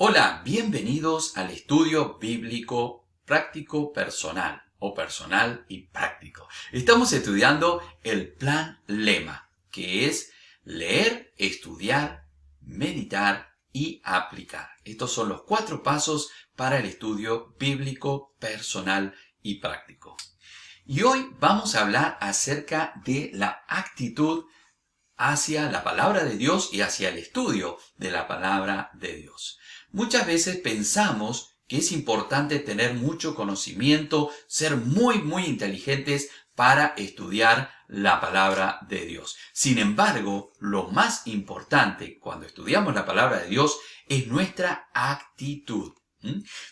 Hola, bienvenidos al estudio bíblico práctico personal o personal y práctico. Estamos estudiando el plan Lema, que es leer, estudiar, meditar y aplicar. Estos son los 4 pasos para el estudio bíblico personal y práctico. Y hoy vamos a hablar acerca de la actitud hacia la palabra de Dios y hacia el estudio de la palabra de Dios. Muchas veces pensamos que es importante tener mucho conocimiento, ser muy inteligentes para estudiar la palabra de Dios. Sin embargo, lo más importante cuando estudiamos la palabra de Dios es nuestra actitud.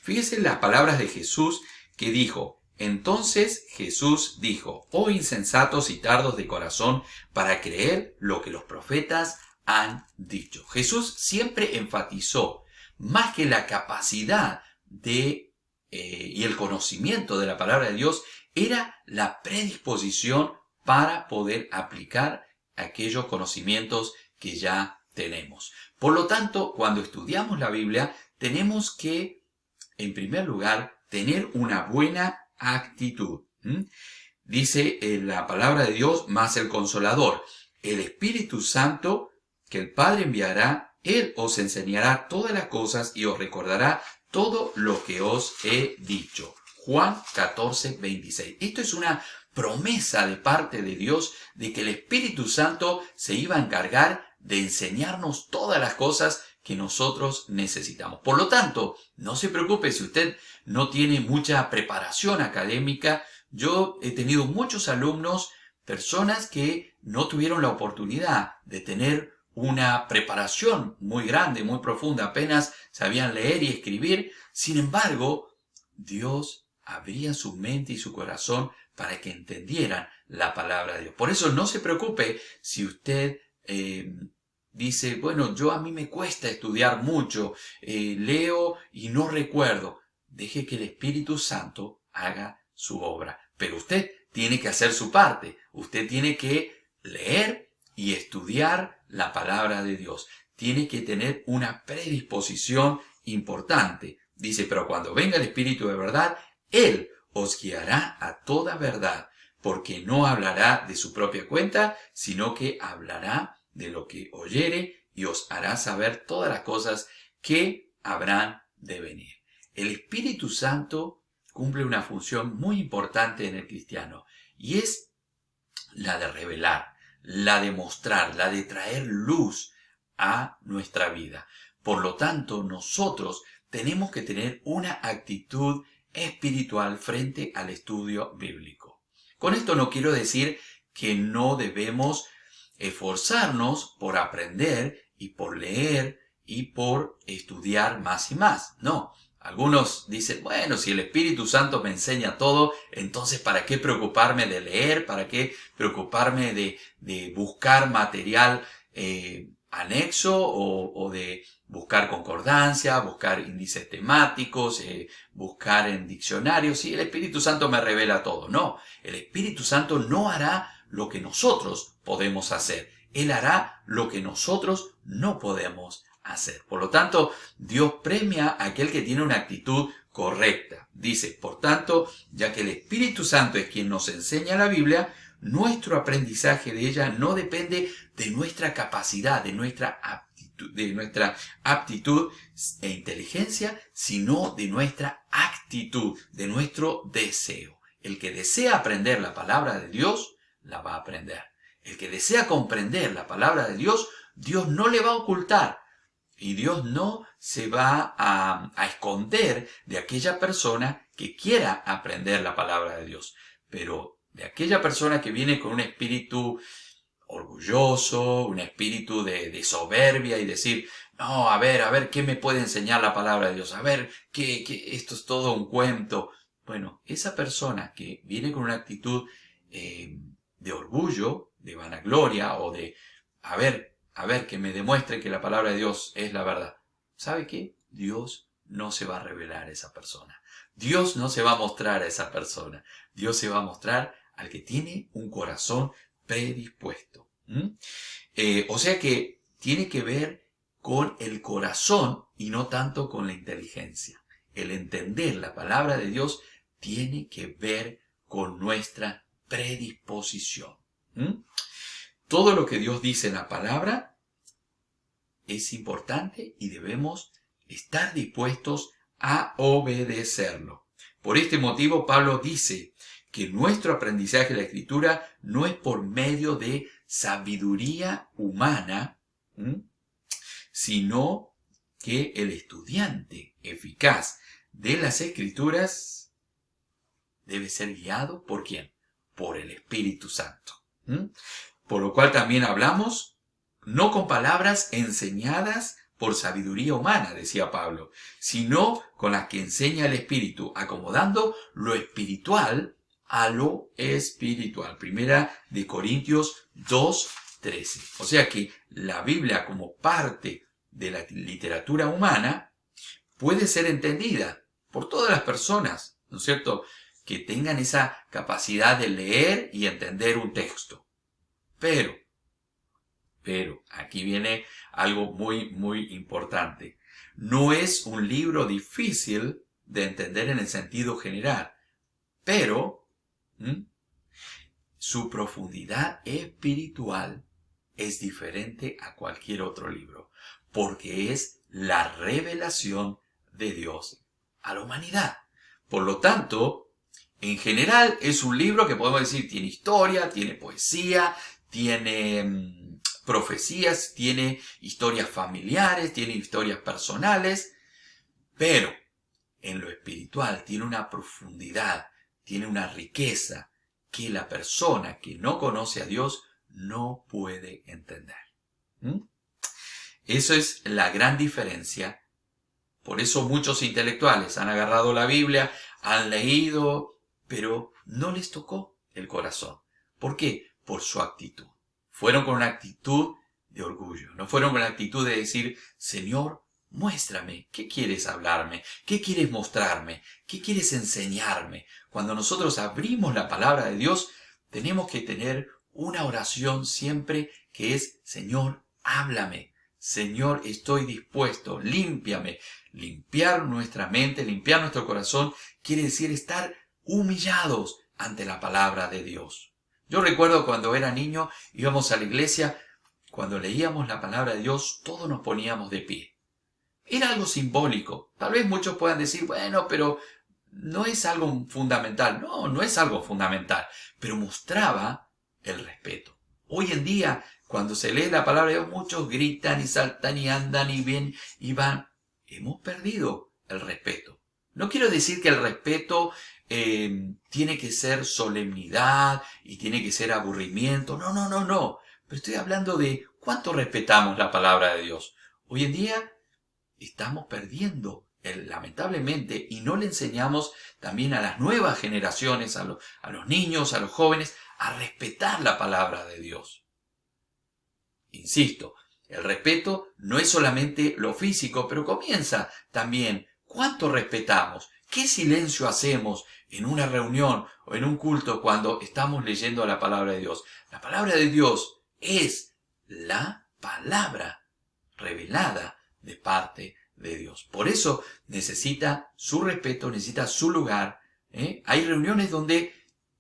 Fíjese en las palabras de Jesús que dijo: entonces Jesús dijo: oh insensatos y tardos de corazón para creer lo que los profetas han dicho. Jesús siempre enfatizó más que la capacidad y el conocimiento de la palabra de Dios, era la predisposición para poder aplicar aquellos conocimientos que ya tenemos. Por lo tanto, cuando estudiamos la Biblia, tenemos que, en primer lugar, tener una buena actitud. Dice en la palabra de Dios: más el Consolador, el Espíritu Santo, que el Padre enviará, Él os enseñará todas las cosas y os recordará todo lo que os he dicho. Juan 14:26. Esto es una promesa de parte de Dios de que el Espíritu Santo se iba a encargar de enseñarnos todas las cosas que nosotros necesitamos. Por lo tanto, no se preocupe si usted no tiene mucha preparación académica. Yo he tenido muchos alumnos, personas que no tuvieron la oportunidad de tener una preparación muy grande, muy profunda, apenas sabían leer y escribir. Sin embargo, Dios abría su mente y su corazón para que entendieran la palabra de Dios. Por eso no se preocupe si usted dice: bueno, a mí me cuesta estudiar mucho, leo y no recuerdo. Deje que el Espíritu Santo haga su obra. Pero usted tiene que hacer su parte. Usted tiene que leer y estudiar la palabra de Dios. Tiene que tener una predisposición importante. Dice: pero cuando venga el Espíritu de verdad, Él os guiará a toda verdad, porque no hablará de su propia cuenta, sino que hablará de lo que oyere y os hará saber todas las cosas que habrán de venir. El Espíritu Santo cumple una función muy importante en el cristiano, y es la de revelar, la de mostrar, la de traer luz a nuestra vida. Por lo tanto, nosotros tenemos que tener una actitud espiritual frente al estudio bíblico. Con esto no quiero decir que no debemos esforzarnos por aprender y por leer y por estudiar más y más. No. Algunos dicen: bueno, si el Espíritu Santo me enseña todo, entonces ¿para qué preocuparme de leer? ¿Para qué preocuparme de buscar material anexo o de buscar concordancia, buscar índices temáticos, buscar en diccionarios? Sí, el Espíritu Santo me revela todo. No, el Espíritu Santo no hará lo que nosotros podemos hacer. Él hará lo que nosotros no podemos hacer. Por lo tanto, Dios premia a aquel que tiene una actitud correcta. Dice: por tanto, ya que el Espíritu Santo es quien nos enseña la Biblia, nuestro aprendizaje de ella no depende de nuestra capacidad, de nuestra aptitud e inteligencia, sino de nuestra actitud, de nuestro deseo. El que desea aprender la palabra de Dios, la va a aprender. El que desea comprender la palabra de Dios, Dios no le va a ocultar. Y Dios no se va a esconder de aquella persona que quiera aprender la palabra de Dios. Pero de aquella persona que viene con un espíritu orgulloso, un espíritu de soberbia y decir: no, a ver, ¿qué me puede enseñar la palabra de Dios? A ver, que esto es todo un cuento. Bueno, esa persona que viene con una actitud de orgullo, de vanagloria o de: a ver, que me demuestre que la palabra de Dios es la verdad. ¿Sabe qué? Dios no se va a revelar a esa persona. Dios no se va a mostrar a esa persona. Dios se va a mostrar al que tiene un corazón predispuesto. O sea que tiene que ver con el corazón y no tanto con la inteligencia. El entender la palabra de Dios tiene que ver con nuestra predisposición. Todo lo que Dios dice en la palabra es importante y debemos estar dispuestos a obedecerlo. Por este motivo, Pablo dice que nuestro aprendizaje de la Escritura no es por medio de sabiduría humana, sino que el estudiante eficaz de las Escrituras debe ser guiado ¿por quién? Por el Espíritu Santo. Por lo cual también hablamos no con palabras enseñadas por sabiduría humana, decía Pablo, sino con las que enseña el Espíritu, acomodando lo espiritual a lo espiritual. Primera de Corintios 2:13. O sea que la Biblia como parte de la literatura humana puede ser entendida por todas las personas, ¿no es cierto?, que tengan esa capacidad de leer y entender un texto. Pero, aquí viene algo muy, muy importante. No es un libro difícil de entender en el sentido general, pero su profundidad espiritual es diferente a cualquier otro libro, porque es la revelación de Dios a la humanidad. Por lo tanto, en general es un libro que podemos decir tiene historia, tiene poesía, tiene profecías, tiene historias familiares, tiene historias personales, pero en lo espiritual tiene una profundidad, tiene una riqueza que la persona que no conoce a Dios no puede entender. Eso es la gran diferencia. Por eso muchos intelectuales han agarrado la Biblia, han leído, pero no les tocó el corazón. ¿Por qué? Por su actitud. Fueron con una actitud de orgullo. No fueron con la actitud de decir, Señor, muéstrame, ¿qué quieres hablarme? ¿Qué quieres mostrarme? ¿Qué quieres enseñarme? Cuando nosotros abrimos la palabra de Dios, tenemos que tener una oración siempre que es, Señor, háblame. Señor, estoy dispuesto, límpiame. Limpiar nuestra mente, limpiar nuestro corazón, quiere decir estar humillados ante la palabra de Dios. Yo recuerdo cuando era niño, íbamos a la iglesia, cuando leíamos la palabra de Dios, todos nos poníamos de pie. Era algo simbólico. Tal vez muchos puedan decir, bueno, pero no es algo fundamental. No, no es algo fundamental, pero mostraba el respeto. Hoy en día, cuando se lee la palabra de Dios, muchos gritan y saltan y andan y ven y van. Hemos perdido el respeto. No quiero decir que el respeto tiene que ser solemnidad y tiene que ser aburrimiento. No. Pero estoy hablando de cuánto respetamos la palabra de Dios. Hoy en día estamos perdiendo, lamentablemente, y no le enseñamos también a las nuevas generaciones, a los niños, a los jóvenes, a respetar la palabra de Dios. Insisto, el respeto no es solamente lo físico, pero comienza también cuánto respetamos, qué silencio hacemos en una reunión o en un culto cuando estamos leyendo la palabra de Dios. La palabra de Dios es la palabra revelada de parte de Dios. Por eso necesita su respeto, necesita su lugar. Hay reuniones donde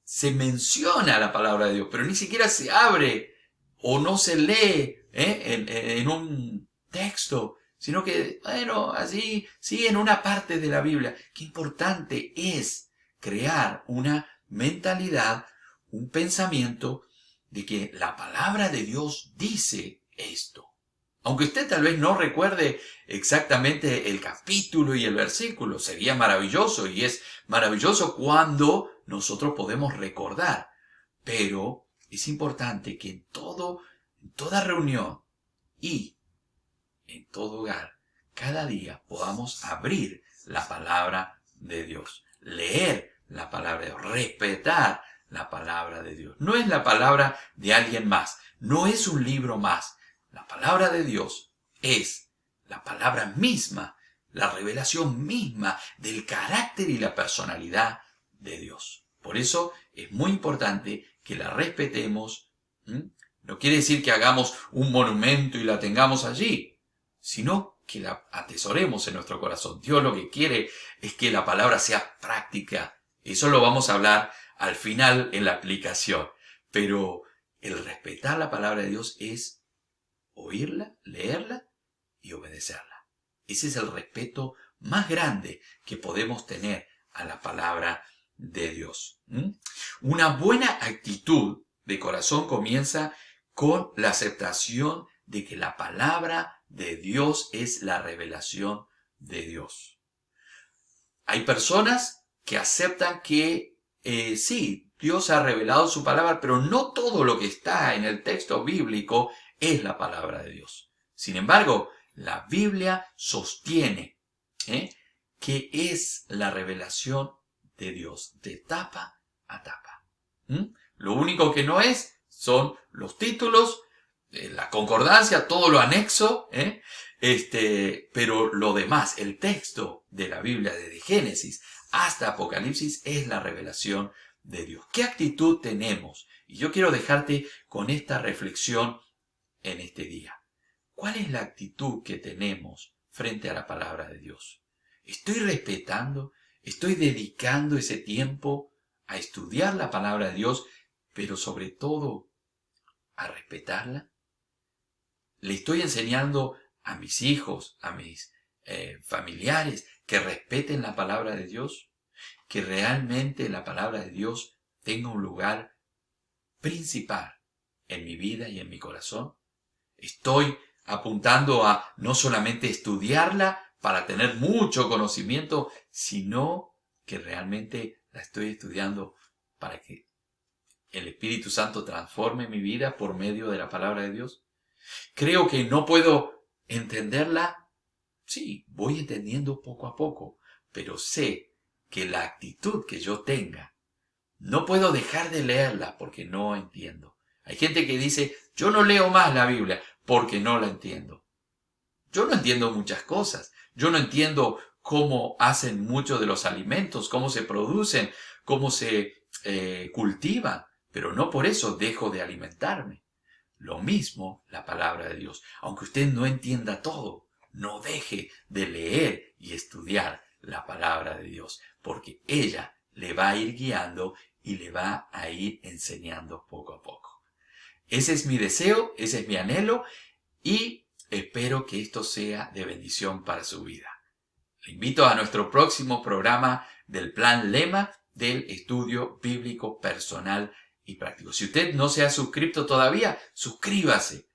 se menciona la palabra de Dios, pero ni siquiera se abre o no se lee en un texto, sino que, bueno, así, sí, en una parte de la Biblia. Qué importante es crear una mentalidad, un pensamiento de que la palabra de Dios dice esto. Aunque usted tal vez no recuerde exactamente el capítulo y el versículo, sería maravilloso y es maravilloso cuando nosotros podemos recordar. Pero es importante que en toda reunión y en todo hogar, cada día podamos abrir la palabra de Dios, leer la palabra de Dios, respetar la palabra de Dios. No es la palabra de alguien más, no es un libro más. La palabra de Dios es la palabra misma, la revelación misma del carácter y la personalidad de Dios. Por eso es muy importante que la respetemos. No quiere decir que hagamos un monumento y la tengamos allí, sino que la atesoremos en nuestro corazón. Dios lo que quiere es que la palabra sea práctica. Eso lo vamos a hablar al final en la aplicación. Pero el respetar la palabra de Dios es oírla, leerla y obedecerla. Ese es el respeto más grande que podemos tener a la palabra de Dios. Una buena actitud de corazón comienza con la aceptación de que la palabra de Dios es la revelación de Dios. Hay personas que aceptan que sí, Dios ha revelado su palabra, pero no todo lo que está en el texto bíblico es la palabra de Dios. Sin embargo, la Biblia sostiene que es la revelación de Dios, de tapa a tapa. Lo único que no es son los títulos, la concordancia, todo lo anexo, pero lo demás, el texto de la Biblia, desde Génesis hasta Apocalipsis, es la revelación de Dios. ¿Qué actitud tenemos? Y yo quiero dejarte con esta reflexión en este día. ¿Cuál es la actitud que tenemos frente a la palabra de Dios? ¿Estoy respetando? ¿Estoy dedicando ese tiempo a estudiar la palabra de Dios, pero sobre todo a respetarla? ¿Le estoy enseñando a mis hijos, a mis familiares, que respeten la palabra de Dios? Que realmente la palabra de Dios tenga un lugar principal en mi vida y en mi corazón. Estoy apuntando a no solamente estudiarla para tener mucho conocimiento, sino que realmente la estoy estudiando para que el Espíritu Santo transforme mi vida por medio de la palabra de Dios. Creo que no puedo entenderla. Sí, voy entendiendo poco a poco, pero sé que la actitud que yo tenga, no puedo dejar de leerla porque no entiendo. Hay gente que dice, yo no leo más la Biblia porque no la entiendo. Yo no entiendo muchas cosas. Yo no entiendo cómo hacen muchos de los alimentos, cómo se producen, cómo se cultivan, pero no por eso dejo de alimentarme. Lo mismo la palabra de Dios. Aunque usted no entienda todo, no deje de leer y estudiar la palabra de Dios, porque ella le va a ir guiando y le va a ir enseñando poco a poco. Ese es mi deseo, ese es mi anhelo y espero que esto sea de bendición para su vida. Le invito a nuestro próximo programa del Plan Lema del Estudio Bíblico Personal y Práctico. Si usted no se ha suscrito todavía, suscríbase.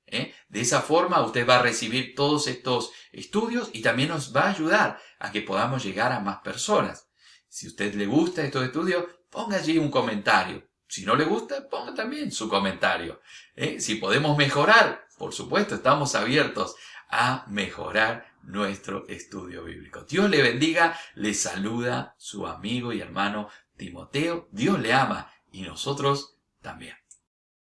De esa forma usted va a recibir todos estos estudios y también nos va a ayudar a que podamos llegar a más personas. Si a usted le gusta estos estudios, ponga allí un comentario. Si no le gusta, ponga también su comentario. Si podemos mejorar, por supuesto, estamos abiertos a mejorar nuestro estudio bíblico. Dios le bendiga, le saluda su amigo y hermano Timoteo. Dios le ama y nosotros también.